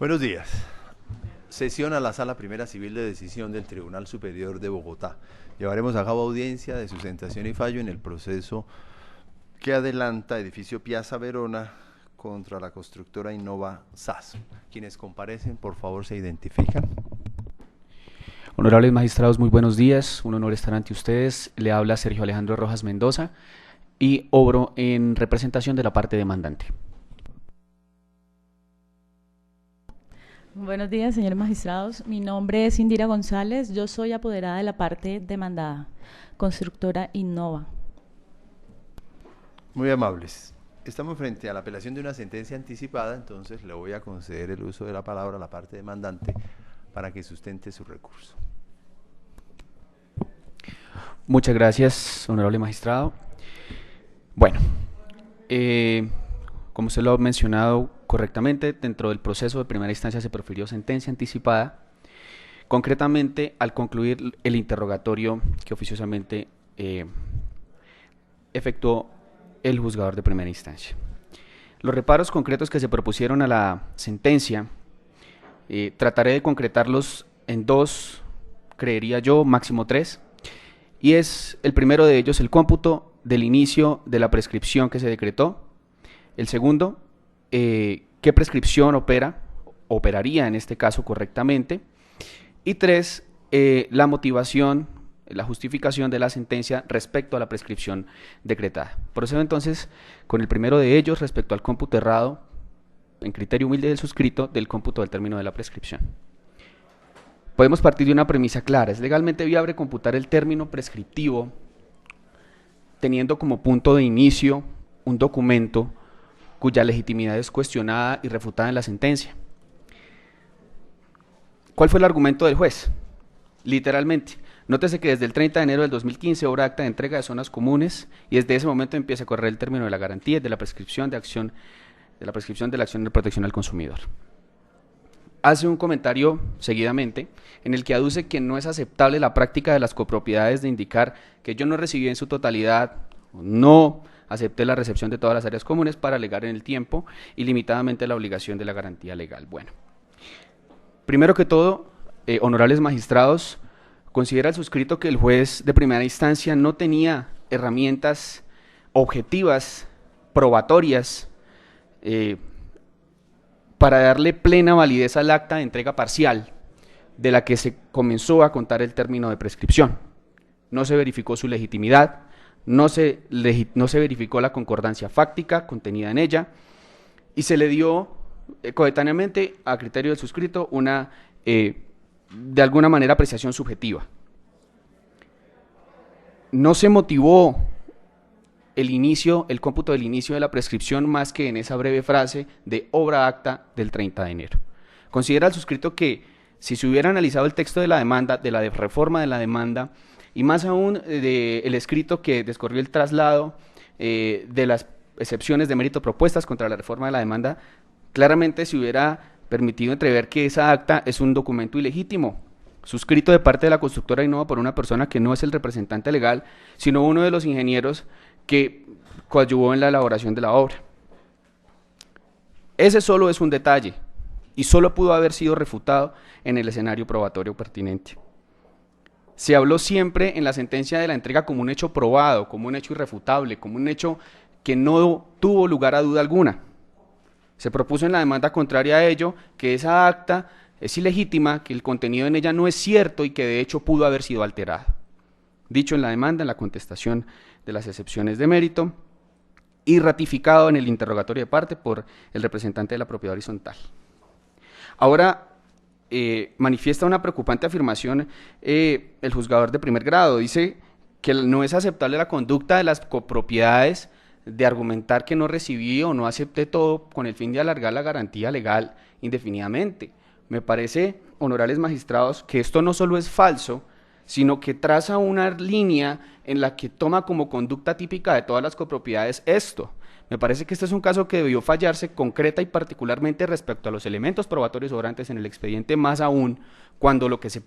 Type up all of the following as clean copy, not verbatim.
Buenos días. Sesión a la Sala Primera Civil de Decisión del Tribunal Superior de Bogotá. Llevaremos a cabo audiencia de sustentación y fallo en el proceso que adelanta Edificio Piazza Verona contra la constructora Innova SAS. Quienes comparecen, por favor, se identifican. Honorables magistrados, muy buenos días. Un honor estar ante ustedes. Le habla Sergio Alejandro Rojas Mendoza y obro en representación de la parte demandante. Buenos días, señores magistrados. Mi nombre es Indira González. Yo soy apoderada de la parte demandada, constructora Innova. Muy amables. Estamos frente a la apelación de una sentencia anticipada, entonces le voy a conceder el uso de la palabra a la parte demandante para que sustente su recurso. Muchas gracias, honorable magistrado. Bueno, como usted lo ha mencionado correctamente, dentro del proceso de primera instancia se profirió sentencia anticipada, concretamente al concluir el interrogatorio que oficiosamente efectuó el juzgador de primera instancia. Los reparos concretos que se propusieron a la sentencia, trataré de concretarlos en dos, creería yo, máximo tres, y es el primero de ellos el cómputo del inicio de la prescripción que se decretó, el segundo, qué prescripción operaría en este caso correctamente, y tres, la motivación, la justificación de la sentencia respecto a la prescripción decretada. Procedo entonces con el primero de ellos respecto al cómputo errado, en criterio humilde del suscrito, del cómputo del término de la prescripción. Podemos partir de una premisa clara: es legalmente viable computar el término prescriptivo teniendo como punto de inicio un documento cuya legitimidad es cuestionada y refutada en la sentencia. ¿Cuál fue el argumento del juez? Literalmente, nótese que desde el 30 de enero del 2015 obra acta de entrega de zonas comunes y desde ese momento empieza a correr el término de la garantía y de la prescripción de acción, de la acción de protección al consumidor. Hace un comentario seguidamente en el que aduce que no es aceptable la práctica de las copropiedades de indicar que yo no recibí en su totalidad, no acepté la recepción de todas las áreas comunes para alegar en el tiempo ilimitadamente la obligación de la garantía legal. Bueno, primero que todo, honorables magistrados, considera el suscrito que el juez de primera instancia no tenía herramientas objetivas, probatorias, para darle plena validez al acta de entrega parcial de la que se comenzó a contar el término de prescripción. No se verificó su legitimidad, no se verificó la concordancia fáctica contenida en ella y se le dio coetáneamente a criterio del suscrito una, de alguna manera, apreciación subjetiva. No se motivó el cómputo del inicio de la prescripción más que en esa breve frase de obra acta del 30 de enero. Considera el suscrito que si se hubiera analizado el texto de la demanda, de la reforma de la demanda, y más aún del escrito que descorrió el traslado de las excepciones de mérito propuestas contra la reforma de la demanda, claramente se hubiera permitido entrever que esa acta es un documento ilegítimo, suscrito de parte de la constructora Innova por una persona que no es el representante legal, sino uno de los ingenieros que coadyuvó en la elaboración de la obra. Ese solo es un detalle y solo pudo haber sido refutado en el escenario probatorio pertinente. Se habló siempre en la sentencia de la entrega como un hecho probado, como un hecho irrefutable, como un hecho que no tuvo lugar a duda alguna. Se propuso en la demanda contraria a ello que esa acta es ilegítima, que el contenido en ella no es cierto y que de hecho pudo haber sido alterado. Dicho en la demanda, en la contestación de las excepciones de mérito y ratificado en el interrogatorio de parte por el representante de la propiedad horizontal. Ahora manifiesta una preocupante afirmación el juzgador de primer grado. Dice que no es aceptable la conducta de las copropiedades de argumentar que no recibí o no acepté todo con el fin de alargar la garantía legal indefinidamente. Me parece, honorables magistrados, que esto no solo es falso, sino que traza una línea en la que toma como conducta típica de todas las copropiedades esto. Me parece que este es un caso que debió fallarse concreta y particularmente respecto a los elementos probatorios sobrantes en el expediente, más aún cuando lo que se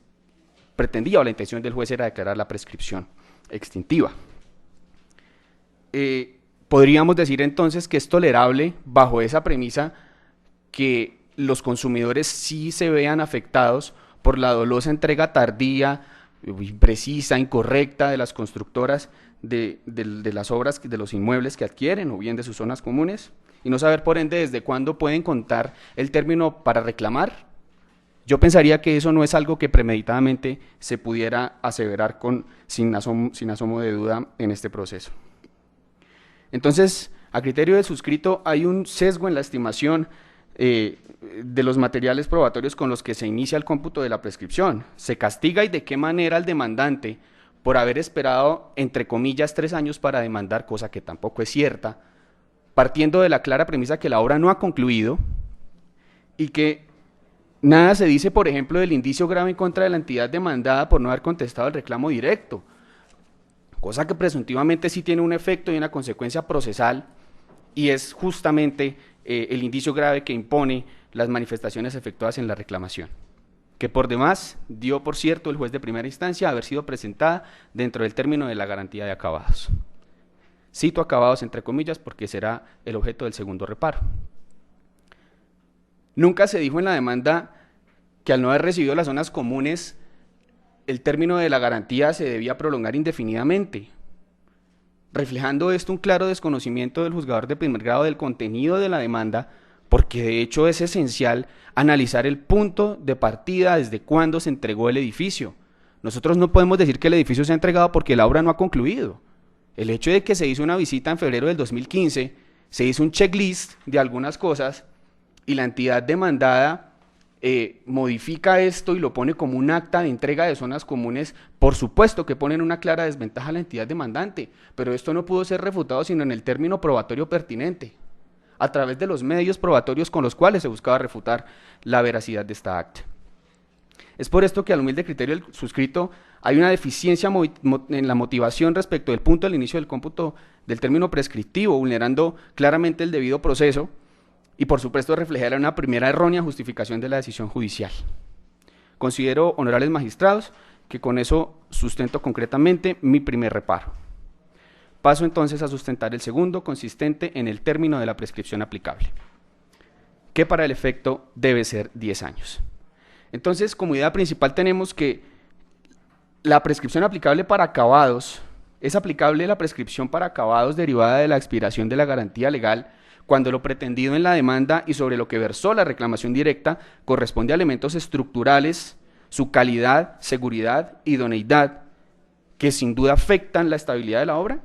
pretendía o la intención del juez era declarar la prescripción extintiva. Podríamos decir entonces que es tolerable bajo esa premisa que los consumidores sí se vean afectados por la dolosa entrega tardía, imprecisa, incorrecta de las constructoras de las obras, de los inmuebles que adquieren o bien de sus zonas comunes, y no saber por ende desde cuándo pueden contar el término para reclamar. Yo pensaría que eso no es algo que premeditadamente se pudiera aseverar sin asomo de duda en este proceso. Entonces, a criterio del suscrito, hay un sesgo en la estimación de los materiales probatorios con los que se inicia el cómputo de la prescripción. Se castiga y de qué manera al demandante por haber esperado, entre comillas, 3 años para demandar, cosa que tampoco es cierta, partiendo de la clara premisa que la obra no ha concluido y que nada se dice, por ejemplo, del indicio grave en contra de la entidad demandada por no haber contestado el reclamo directo, cosa que presuntivamente sí tiene un efecto y una consecuencia procesal, y es justamente el indicio grave que impone las manifestaciones efectuadas en la reclamación, que por demás dio por cierto el juez de primera instancia haber sido presentada dentro del término de la garantía de acabados. Cito acabados entre comillas porque será el objeto del segundo reparo. Nunca se dijo en la demanda que al no haber recibido las zonas comunes, el término de la garantía se debía prolongar indefinidamente, reflejando esto un claro desconocimiento del juzgador de primer grado del contenido de la demanda, porque de hecho es esencial analizar el punto de partida desde cuándo se entregó el edificio. Nosotros no podemos decir que el edificio se ha entregado porque la obra no ha concluido. El hecho de que se hizo una visita en febrero del 2015, se hizo un checklist de algunas cosas y la entidad demandada modifica esto y lo pone como un acta de entrega de zonas comunes, por supuesto que ponen una clara desventaja a la entidad demandante, pero esto no pudo ser refutado sino en el término probatorio pertinente, a través de los medios probatorios con los cuales se buscaba refutar la veracidad de esta acta. Es por esto que al humilde criterio del suscrito hay una deficiencia en la motivación respecto del punto del inicio del cómputo del término prescriptivo, vulnerando claramente el debido proceso, y por supuesto reflejar una primera errónea justificación de la decisión judicial. Considero, honorables magistrados, que con eso sustento concretamente mi primer reparo. Paso entonces a sustentar el segundo, consistente en el término de la prescripción aplicable, que para el efecto debe ser 10 años. Entonces, como idea principal tenemos que la prescripción aplicable para acabados, es aplicable la prescripción para acabados derivada de la expiración de la garantía legal cuando lo pretendido en la demanda y sobre lo que versó la reclamación directa corresponde a elementos estructurales, su calidad, seguridad, idoneidad, que sin duda afectan la estabilidad de la obra.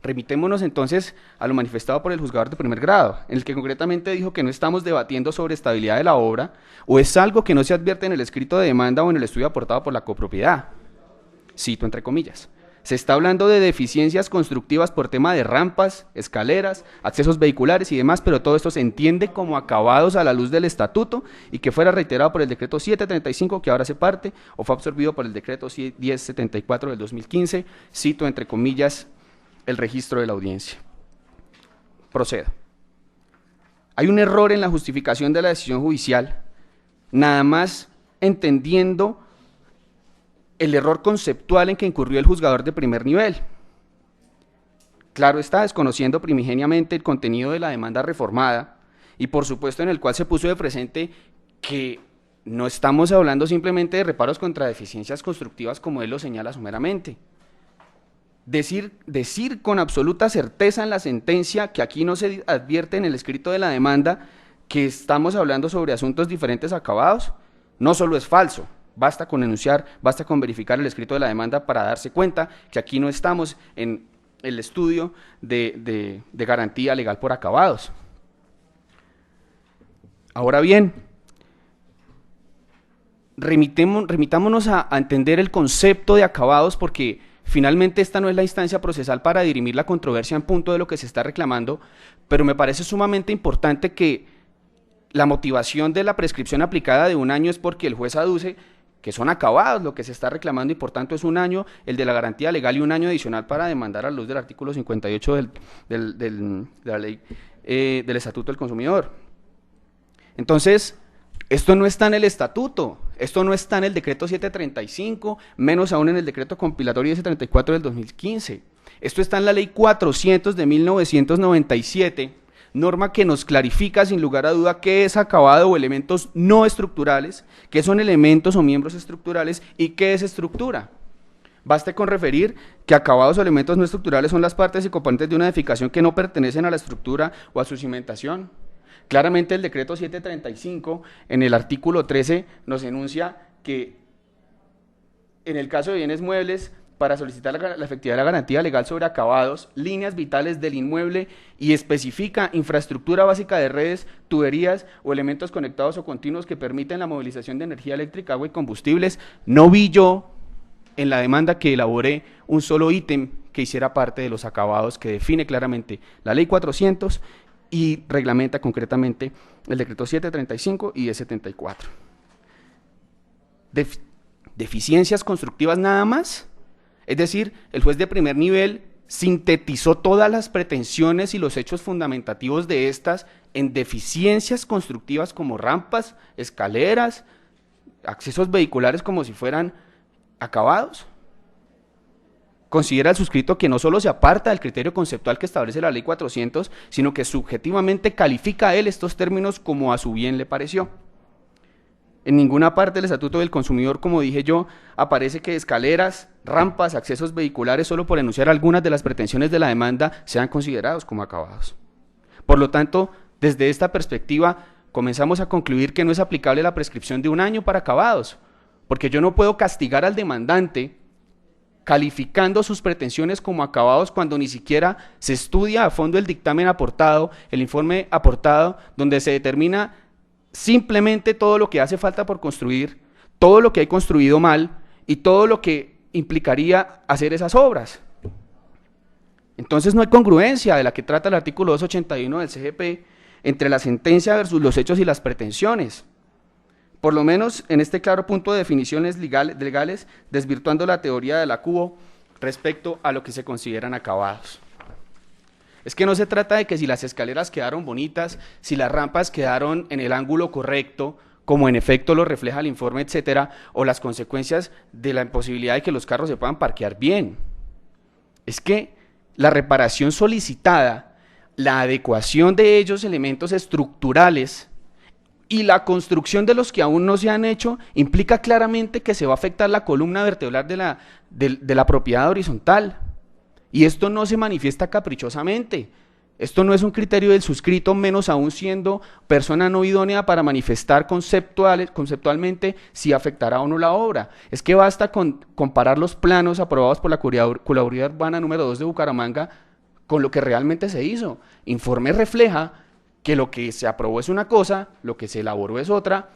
Remitémonos entonces a lo manifestado por el juzgador de primer grado, en el que concretamente dijo que no estamos debatiendo sobre estabilidad de la obra, o es algo que no se advierte en el escrito de demanda o en el estudio aportado por la copropiedad. Cito entre comillas. Se está hablando de deficiencias constructivas por tema de rampas, escaleras, accesos vehiculares y demás, pero todo esto se entiende como acabados a la luz del estatuto y que fuera reiterado por el decreto 735, que ahora se parte, o fue absorbido por el decreto 1074 del 2015, cito entre comillas el registro de la audiencia. Procedo. Hay un error en la justificación de la decisión judicial, nada más entendiendo el error conceptual en que incurrió el juzgador de primer nivel. Claro está, desconociendo primigeniamente el contenido de la demanda reformada y por supuesto en el cual se puso de presente que no estamos hablando simplemente de reparos contra deficiencias constructivas como él lo señala someramente. Decir con absoluta certeza en la sentencia que aquí no se advierte en el escrito de la demanda que estamos hablando sobre asuntos diferentes acabados, no solo es falso. Basta con enunciar, basta con verificar el escrito de la demanda para darse cuenta que aquí no estamos en el estudio de garantía legal por acabados. Ahora bien, remitámonos a entender el concepto de acabados porque finalmente esta no es la instancia procesal para dirimir la controversia en punto de lo que se está reclamando, pero me parece sumamente importante que la motivación de la prescripción aplicada de 1 año es porque el juez aduce que son acabados lo que se está reclamando y por tanto es 1 año el de la garantía legal y 1 año adicional para demandar a la luz del artículo 58 de la ley del Estatuto del Consumidor. Entonces, esto no está en el estatuto, esto no está en el decreto 735, menos aún en el decreto compilatorio 734 del 2015. Esto está en la ley 400 de 1997, norma que nos clarifica sin lugar a duda qué es acabado o elementos no estructurales, qué son elementos o miembros estructurales y qué es estructura. Baste con referir que acabados o elementos no estructurales son las partes y componentes de una edificación que no pertenecen a la estructura o a su cimentación. Claramente el decreto 735 en el artículo 13 nos enuncia que en el caso de bienes muebles, para solicitar la efectividad de la garantía legal sobre acabados, líneas vitales del inmueble y especifica infraestructura básica de redes, tuberías o elementos conectados o continuos que permiten la movilización de energía eléctrica, agua y combustibles. No vi yo en la demanda que elaboré un solo ítem que hiciera parte de los acabados que define claramente la ley 400 y reglamenta concretamente el decreto 735 y 1074. Deficiencias constructivas nada más. Es decir, el juez de primer nivel sintetizó todas las pretensiones y los hechos fundamentativos de estas en deficiencias constructivas como rampas, escaleras, accesos vehiculares como si fueran acabados. Considera el suscrito que no solo se aparta del criterio conceptual que establece la ley 400, sino que subjetivamente califica a él estos términos como a su bien le pareció. En ninguna parte del Estatuto del Consumidor, como dije yo, aparece que escaleras, rampas, accesos vehiculares, solo por enunciar algunas de las pretensiones de la demanda, sean considerados como acabados. Por lo tanto, desde esta perspectiva, comenzamos a concluir que no es aplicable la prescripción de 1 año para acabados, porque yo no puedo castigar al demandante calificando sus pretensiones como acabados cuando ni siquiera se estudia a fondo el dictamen aportado, el informe aportado, donde se determina simplemente todo lo que hace falta por construir, todo lo que hay construido mal y todo lo que implicaría hacer esas obras. Entonces no hay congruencia de la que trata el artículo 281 del CGP entre la sentencia versus los hechos y las pretensiones. Por lo menos en este claro punto de definiciones legales, desvirtuando la teoría de la CUBO respecto a lo que se consideran acabados. Es que no se trata de que si las escaleras quedaron bonitas, si las rampas quedaron en el ángulo correcto, como en efecto lo refleja el informe, etcétera, o las consecuencias de la imposibilidad de que los carros se puedan parquear bien. Es que la reparación solicitada, la adecuación de ellos elementos estructurales y la construcción de los que aún no se han hecho implica claramente que se va a afectar la columna vertebral de la propiedad horizontal. Y esto no se manifiesta caprichosamente. Esto no es un criterio del suscrito, menos aún siendo persona no idónea para manifestar conceptualmente si afectará o no la obra. Es que basta con comparar los planos aprobados por la Curaduría Urbana número 2 de Bucaramanga con lo que realmente se hizo. Informe refleja que lo que se aprobó es una cosa, lo que se elaboró es otra,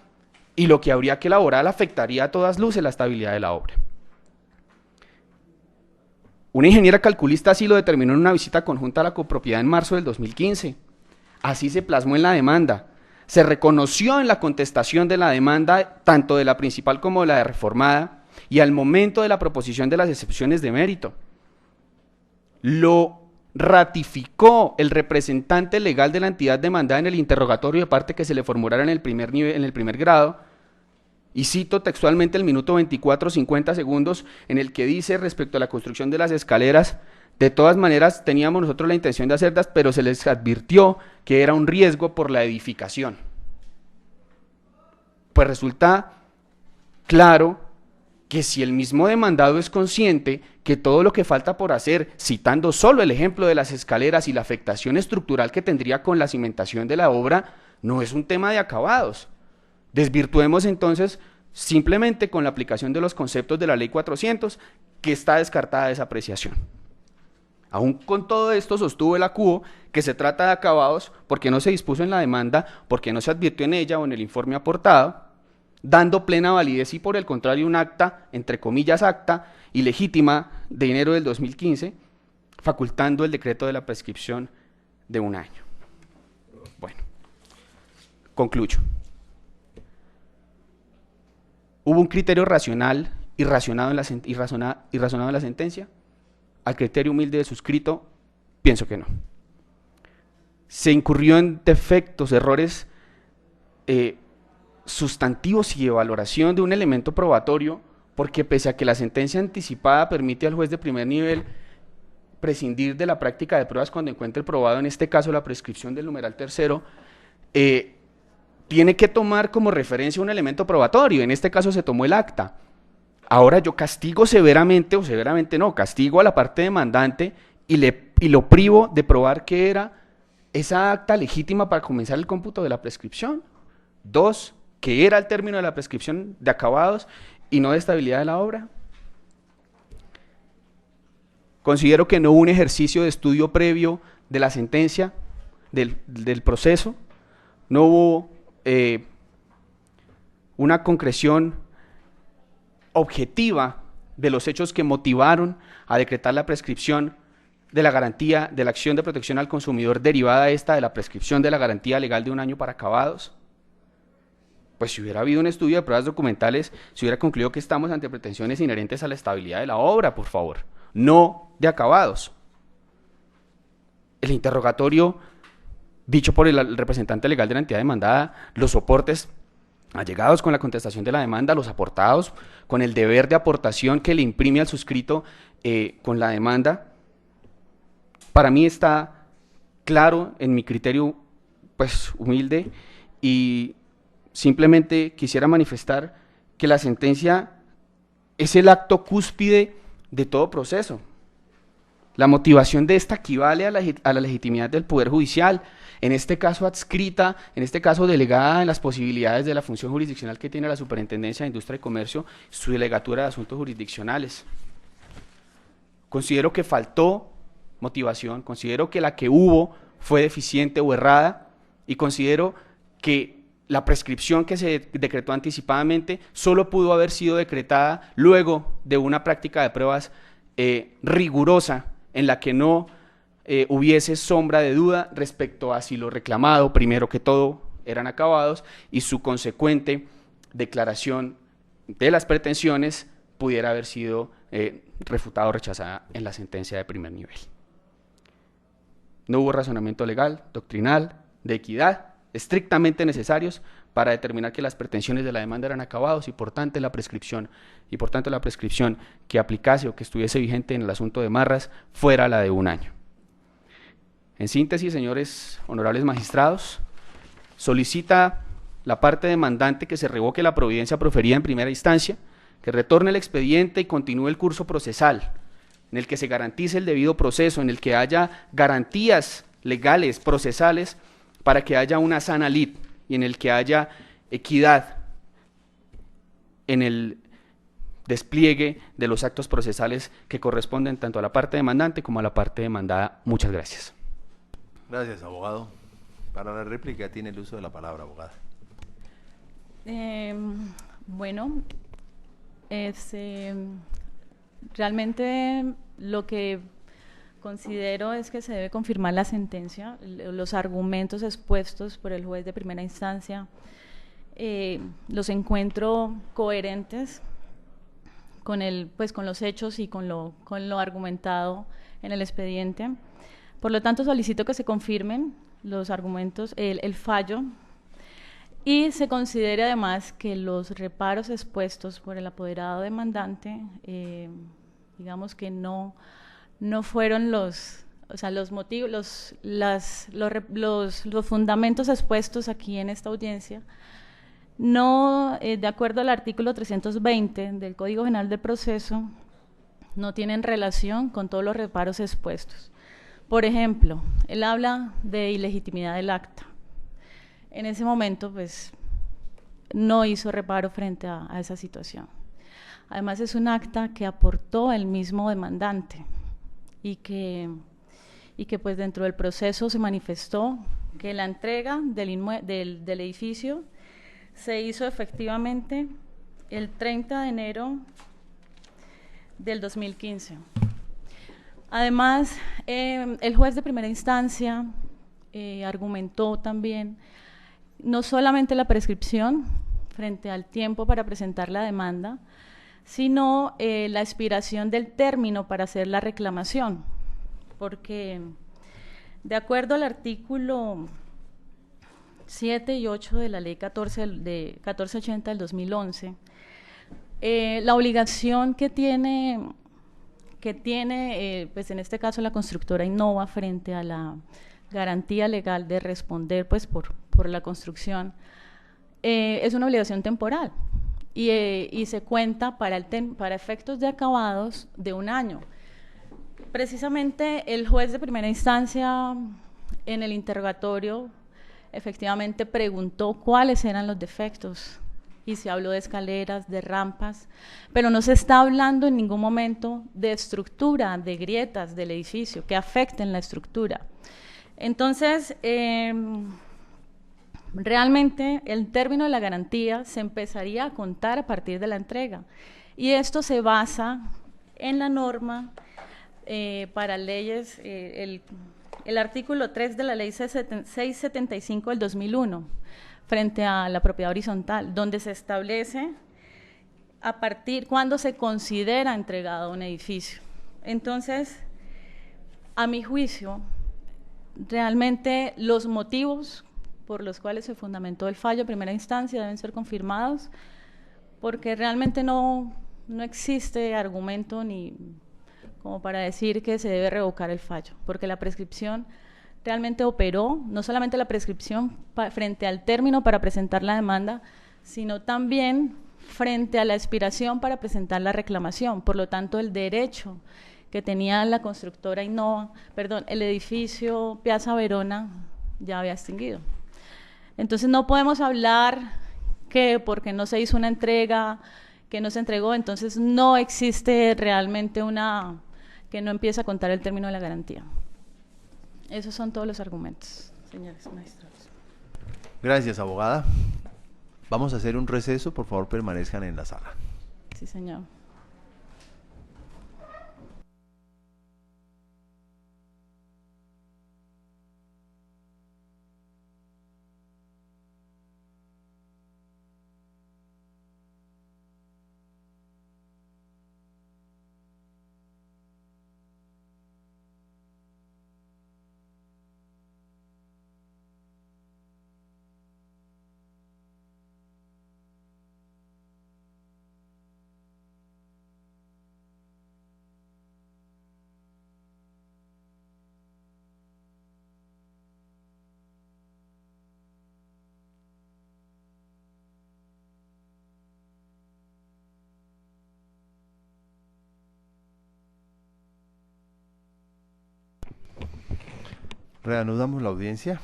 y lo que habría que elaborar afectaría a todas luces la estabilidad de la obra. Una ingeniera calculista así lo determinó en una visita conjunta a la copropiedad en marzo del 2015. Así se plasmó en la demanda. Se reconoció en la contestación de la demanda, tanto de la principal como de la reformada, y al momento de la proposición de las excepciones de mérito. Lo ratificó el representante legal de la entidad demandada en el interrogatorio de parte que se le formulara en el primer grado, y cito textualmente el minuto 24:50 segundos en el que dice respecto a la construcción de las escaleras: de todas maneras teníamos nosotros la intención de hacerlas, pero se les advirtió que era un riesgo por la edificación. Pues resulta claro que si el mismo demandado es consciente que todo lo que falta por hacer, citando solo el ejemplo de las escaleras y la afectación estructural que tendría con la cimentación de la obra, no es un tema de acabados. Desvirtuemos entonces simplemente con la aplicación de los conceptos de la ley 400, que está descartada esa apreciación. Aún con todo esto sostuvo la CUBO que se trata de acabados porque no se dispuso en la demanda, porque no se advirtió en ella o en el informe aportado, dando plena validez y por el contrario un acta, entre comillas acta, ilegítima de enero del 2015, facultando el decreto de la prescripción de 1 año. Bueno, concluyo. ¿Hubo un criterio racional y razonado en la sentencia? Al criterio humilde de suscrito, pienso que no. Se incurrió en defectos, errores sustantivos y de valoración de un elemento probatorio, porque pese a que la sentencia anticipada permite al juez de primer nivel prescindir de la práctica de pruebas cuando encuentre probado, en este caso, la prescripción del numeral tercero, tiene que tomar como referencia un elemento probatorio. En este caso se tomó el acta. Ahora yo castigo severamente, o severamente no, castigo a la parte demandante y lo privo de probar que era esa acta legítima para comenzar el cómputo de la prescripción. 2, que era el término de la prescripción de acabados y no de estabilidad de la obra. Considero que no hubo un ejercicio de estudio previo de la sentencia, del proceso, no hubo una concreción objetiva de los hechos que motivaron a decretar la prescripción de la garantía de la acción de protección al consumidor derivada esta de la prescripción de la garantía legal de 1 año para acabados. Pues si hubiera habido un estudio de pruebas documentales, se hubiera concluido que estamos ante pretensiones inherentes a la estabilidad de la obra, por favor, no de acabados. El interrogatorio dicho por el representante legal de la entidad demandada, los soportes allegados con la contestación de la demanda, los aportados con el deber de aportación que le imprime al suscrito con la demanda, para mí está claro en mi criterio pues humilde, y simplemente quisiera manifestar que la sentencia es el acto cúspide de todo proceso. La motivación de esta equivale a la legitimidad del Poder Judicial, en este caso adscrita, en este caso delegada en las posibilidades de la función jurisdiccional que tiene la Superintendencia de Industria y Comercio, su delegatura de asuntos jurisdiccionales. Considero que faltó motivación, considero que la que hubo fue deficiente o errada, y considero que la prescripción que se decretó anticipadamente solo pudo haber sido decretada luego de una práctica de pruebas rigurosa, en la que no hubiese sombra de duda respecto a si lo reclamado, primero que todo, eran acabados, y su consecuente declaración de las pretensiones pudiera haber sido refutada o rechazada en la sentencia de primer nivel. No hubo razonamiento legal, doctrinal, de equidad, estrictamente necesarios para determinar que las pretensiones de la demanda eran acabados, y por tanto la prescripción que aplicase o que estuviese vigente en el asunto de Marras fuera la de 1 año. En síntesis, señores honorables magistrados, solicita la parte demandante que se revoque la providencia proferida en primera instancia, que retorne el expediente y continúe el curso procesal, en el que se garantice el debido proceso, en el que haya garantías legales, procesales, para que haya una sana lid, y en el que haya equidad en el despliegue de los actos procesales que corresponden tanto a la parte demandante como a la parte demandada. Muchas gracias. Gracias, abogado. Para la réplica tiene el uso de la palabra, abogada. Bueno, realmente lo que considero es que se debe confirmar la sentencia, los argumentos expuestos por el juez de primera instancia, los encuentro coherentes con los hechos y con lo argumentado en el expediente. Por lo tanto, solicito que se confirmen los argumentos, el fallo, y se considere además que los reparos expuestos por el apoderado demandante, digamos que no fueron los motivos, los fundamentos expuestos aquí en esta audiencia, no, de acuerdo al artículo 320 del Código General del Proceso, no tienen relación con todos los reparos expuestos. Por ejemplo, él habla de ilegitimidad del acta. En ese momento, pues, no hizo reparo frente a esa situación. Además, es un acta que aportó el mismo demandante, y que pues dentro del proceso se manifestó que la entrega del edificio se hizo efectivamente el 30 de enero del 2015. Además, el juez de primera instancia argumentó también no solamente la prescripción frente al tiempo para presentar la demanda, sino la expiración del término para hacer la reclamación, porque de acuerdo al artículo 7 y 8 de la ley 1480 del 2011, la obligación que tiene que tiene, pues en este caso la constructora Innova frente a la garantía legal de responder pues por la construcción, es una obligación temporal y se cuenta para efectos de acabados de 1 año. Precisamente el juez de primera instancia en el interrogatorio efectivamente preguntó cuáles eran los defectos y se habló de escaleras, de rampas, pero no se está hablando en ningún momento de estructura, de grietas del edificio que afecten la estructura. Entonces, realmente el término de la garantía se empezaría a contar a partir de la entrega y esto se basa en la norma para leyes, el artículo 3 de la ley 675 del 2001 frente a la propiedad horizontal, donde se establece a partir cuando se considera entregado un edificio. Entonces, a mi juicio, realmente los motivos por los cuales se fundamentó el fallo de primera instancia deben ser confirmados, porque realmente no existe argumento ni como para decir que se debe revocar el fallo, porque la prescripción realmente operó, no solamente la prescripción frente al término para presentar la demanda, sino también frente a la expiración para presentar la reclamación. Por lo tanto, el derecho que tenía la constructora Innova, el edificio Piazza Verona ya había extinguido. Entonces no podemos hablar que porque no se hizo una entrega, que no se entregó, entonces no existe realmente que no empieza a contar el término de la garantía. Esos son todos los argumentos, señores magistrados. Gracias, abogada. Vamos a hacer un receso, por favor permanezcan en la sala. Sí, señor. Reanudamos la audiencia.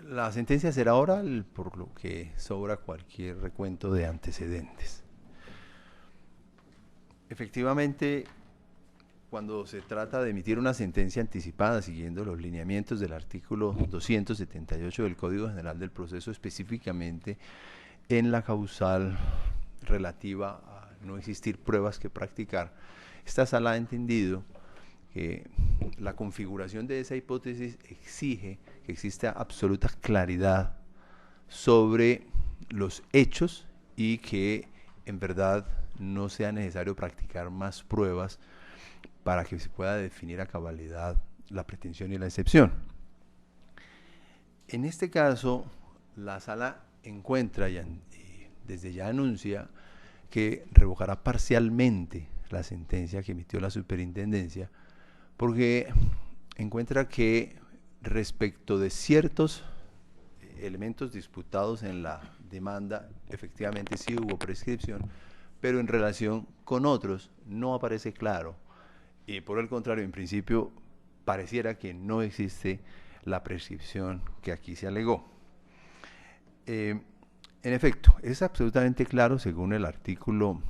La sentencia será oral, por lo que sobra cualquier recuento de antecedentes. Efectivamente, cuando se trata de emitir una sentencia anticipada siguiendo los lineamientos del artículo 278 del Código General del Proceso, específicamente en la causal relativa a no existir pruebas que practicar, esta sala ha entendido que la configuración de esa hipótesis exige que exista absoluta claridad sobre los hechos y que en verdad no sea necesario practicar más pruebas para que se pueda definir a cabalidad la pretensión y la excepción. En este caso, la sala encuentra y desde ya anuncia que revocará parcialmente la sentencia que emitió la superintendencia, porque encuentra que respecto de ciertos elementos disputados en la demanda, efectivamente sí hubo prescripción, pero en relación con otros no aparece claro, y por el contrario, en principio, pareciera que no existe la prescripción que aquí se alegó. En efecto, es absolutamente claro, según el artículo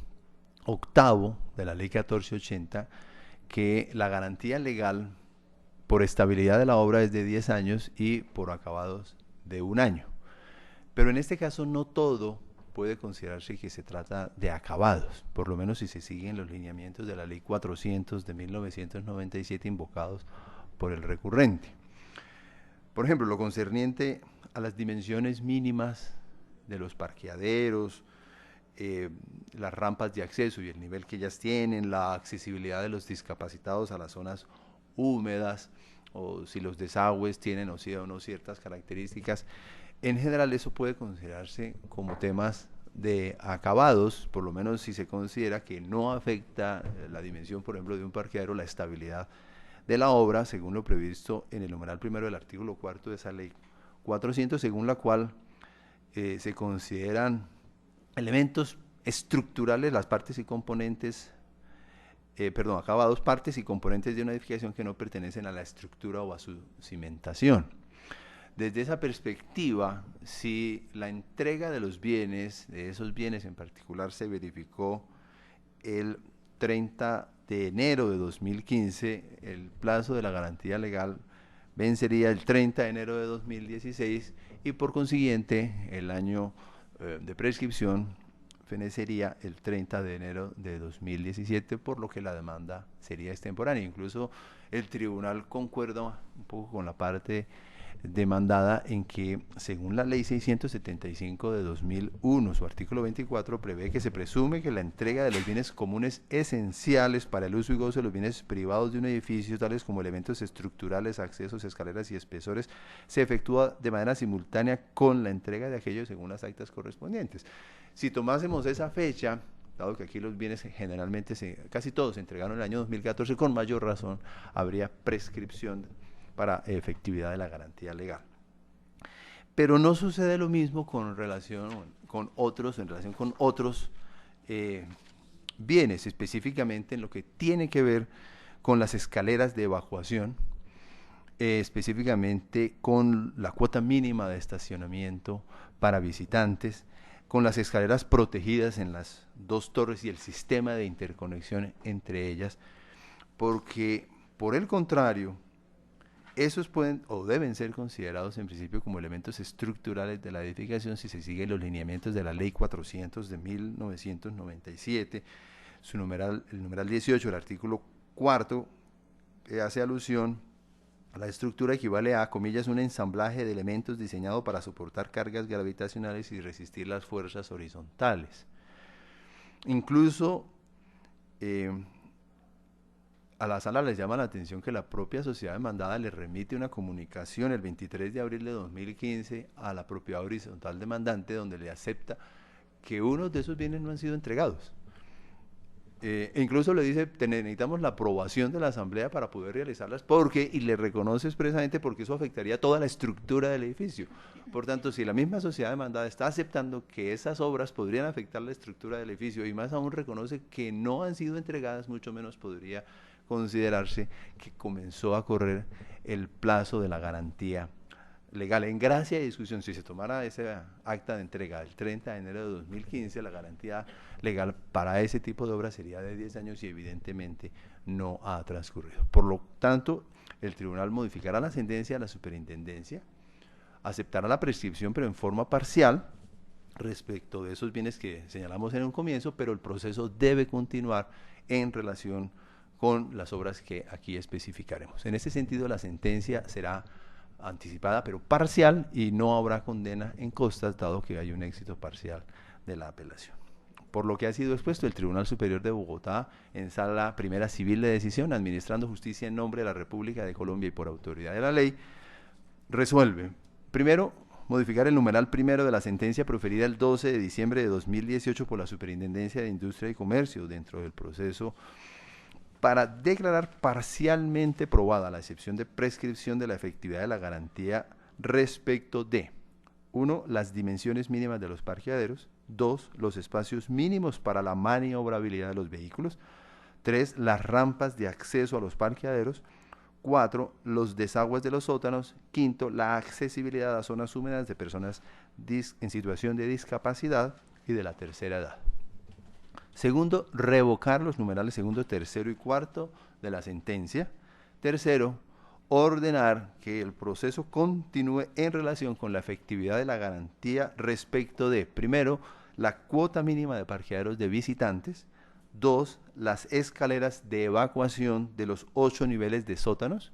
8º de la ley 1480, que la garantía legal por estabilidad de la obra es de 10 años y por acabados de 1 año. Pero en este caso no todo puede considerarse que se trata de acabados, por lo menos si se siguen los lineamientos de la ley 400 de 1997 invocados por el recurrente. Por ejemplo, lo concerniente a las dimensiones mínimas de los parqueaderos, las rampas de acceso y el nivel que ellas tienen, la accesibilidad de los discapacitados a las zonas húmedas, o si los desagües tienen o no ciertas características. En general eso puede considerarse como temas de acabados, por lo menos si se considera que no afecta la dimensión, por ejemplo, de un parqueadero, la estabilidad de la obra, según lo previsto en el numeral primero del artículo 4 de esa ley 400, según la cual se consideran elementos estructurales las partes y componentes, acabados, partes y componentes de una edificación que no pertenecen a la estructura o a su cimentación. Desde esa perspectiva, si la entrega de los bienes, de esos bienes en particular, se verificó el 30 de enero de 2015, el plazo de la garantía legal vencería el 30 de enero de 2016 y por consiguiente el año de prescripción fenecería el 30 de enero de 2017, por lo que la demanda sería extemporánea. Incluso el tribunal concuerda un poco con la parte demandada en que, según la ley 675 de 2001, su artículo 24 prevé que se presume que la entrega de los bienes comunes esenciales para el uso y gozo de los bienes privados de un edificio, tales como elementos estructurales, accesos, escaleras y espesores, se efectúa de manera simultánea con la entrega de aquellos según las actas correspondientes. Si tomásemos esa fecha, dado que aquí los bienes generalmente, casi todos se entregaron en el año 2014, con mayor razón habría prescripción para efectividad de la garantía legal. Pero no sucede lo mismo con relación con otros, en relación con otros bienes, específicamente en lo que tiene que ver con las escaleras de evacuación, específicamente con la cuota mínima de estacionamiento para visitantes, con las escaleras protegidas en las dos torres y el sistema de interconexión entre ellas, porque por el contrario, esos pueden o deben ser considerados en principio como elementos estructurales de la edificación si se siguen los lineamientos de la Ley 400 de 1997, el numeral 18, el artículo 4, hace alusión a la estructura equivale a, comillas, un ensamblaje de elementos diseñado para soportar cargas gravitacionales y resistir las fuerzas horizontales. Incluso a la sala les llama la atención que la propia sociedad demandada le remite una comunicación el 23 de abril de 2015 a la propiedad horizontal demandante, donde le acepta que unos de esos bienes no han sido entregados. Incluso le dice, necesitamos la aprobación de la asamblea para poder realizarlas, y le reconoce expresamente porque eso afectaría toda la estructura del edificio. Por tanto, si la misma sociedad demandada está aceptando que esas obras podrían afectar la estructura del edificio y más aún reconoce que no han sido entregadas, mucho menos podría considerarse que comenzó a correr el plazo de la garantía legal. En gracia y discusión, si se tomara ese acta de entrega del 30 de enero de 2015, la garantía legal para ese tipo de obras sería de 10 años y evidentemente no ha transcurrido. Por lo tanto, el tribunal modificará la sentencia de la superintendencia, aceptará la prescripción pero en forma parcial respecto de esos bienes que señalamos en un comienzo, pero el proceso debe continuar en relación con las obras que aquí especificaremos. En ese sentido, la sentencia será anticipada pero parcial y no habrá condena en costas, dado que hay un éxito parcial de la apelación. Por lo que ha sido expuesto, el Tribunal Superior de Bogotá, en Sala Primera Civil de Decisión, administrando justicia en nombre de la República de Colombia y por autoridad de la ley, resuelve, primero, modificar el numeral primero de la sentencia proferida el 12 de diciembre de 2018 por la Superintendencia de Industria y Comercio dentro del proceso para declarar parcialmente probada la excepción de prescripción de la efectividad de la garantía respecto de 1. Las dimensiones mínimas de los parqueaderos, 2. Los espacios mínimos para la maniobrabilidad de los vehículos, 3. Las rampas de acceso a los parqueaderos, 4. Los desagües de los sótanos, 5. La accesibilidad a zonas húmedas de personas en situación de discapacidad y de la tercera edad. Segundo, revocar los numerales segundo, tercero y cuarto de la sentencia. Tercero, ordenar que el proceso continúe en relación con la efectividad de la garantía respecto de, primero, la cuota mínima de parqueaderos de visitantes, 2, las escaleras de evacuación de los 8 niveles de sótanos,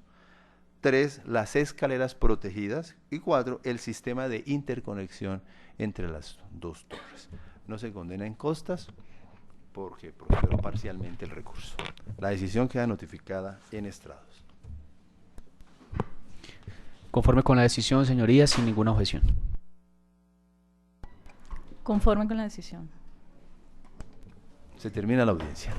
3, las escaleras protegidas y 4, el sistema de interconexión entre las dos torres. No se condena en costas porque prosperó parcialmente el recurso. La decisión queda notificada en estrados. Conforme con la decisión, señorías, sin ninguna objeción. Conforme con la decisión. Se termina la audiencia.